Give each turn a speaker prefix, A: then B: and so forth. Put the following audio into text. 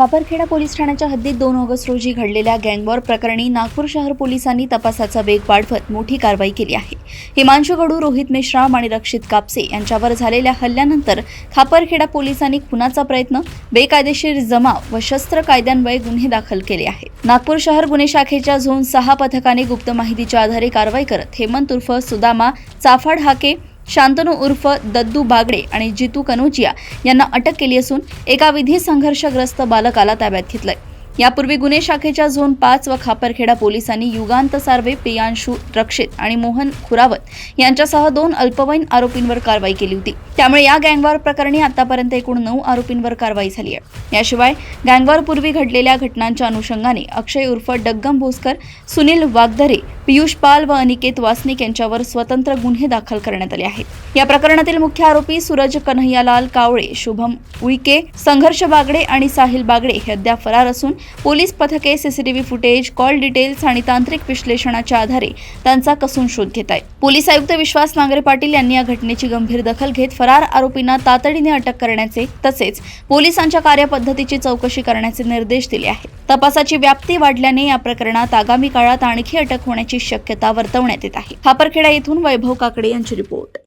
A: Khaparkheda police ठाण्याच्या हद्दीत 2 August रोजी घडलेल्या गँगवॉर प्रकरणी नागपूर शहर पोलिसांनी तपासाचा वेग वाढवत मोठी कारवाई केली आहे। हिमांशु गडू, रोहित मेश्राम आणि रक्षित कापसे यांच्यावर झालेल्या हल्ल्यानंतर खापरखेडा पोलिसांनी खुनाचा प्रयत्न, बेकायदेशीर जमाव व शस्त्र कायद्यान्वये गुन्हे दाखल केले आहेत। नागपूर शहर गुन्हे शाखेच्या झोन 6 पथकाने गुप्त माहितीच्या आधारे कारवाई करत हेमंत उर्फ सुदामा चाफाड हाके, शांतनू उर्फ दद्दू बागडे आणि जितू कनोजिया यांना अटक केली असून एका विधी संघर्षग्रस्त बालकाला ताब्यात घेतलंय। यापूर्वी गुन्हे शाखेच्या झोन 5 व खापरखेडा पोलिसांनी युगांत सार्वे, प्रियांशू, रक्षित आणि मोहन खुरावत यांच्यासह 2 अल्पवयीन आरोपींवर कारवाई केली होती। त्यामुळे या गँगवॉर प्रकरणी आतापर्यंत एकूण 9 आरोपींवर कारवाई झाली आहे। याशिवाय गँगवॉर पूर्वी घडलेल्या घटनांच्या अनुषंगाने अक्षय उर्फ डग्गम भोसकर, सुनील वागदरे, पियुष पाल व अनिकेत वासनिक यांच्यावर स्वतंत्र गुन्हे दाखल करण्यात आले आहेत। या प्रकरणातील मुख्य आरोपी सूरज कन्हैयालाल कावळे, शुभम उईके, संघर्ष बागडे आणि साहिल बागडे हे अद्याप फरार असून पोलीस पथके सीसीटीव्ही फुटेज, कॉल डिटेल्स आणि तांत्रिक विश्लेषणाच्या आधारे त्यांचा कसून शोध घेत आहेत। पोलीस आयुक्त विश्वास नांगरे पाटील यांनी या घटनेची गंभीर दखल घेत फरार आरोपींना तातडीने अटक करण्याचे तसेच पोलिसांच्या कार्यपद्धतीची चौकशी करण्याचे निर्देश दिले आहेत। तपासाची व्याप्ती वाढल्याने या प्रकरणात आगामी काळात आणखी अटक होण्याची शक्यता वर्तवण्यात येत आहे। खापरखेडा येथून वैभव काकडे यांची रिपोर्ट।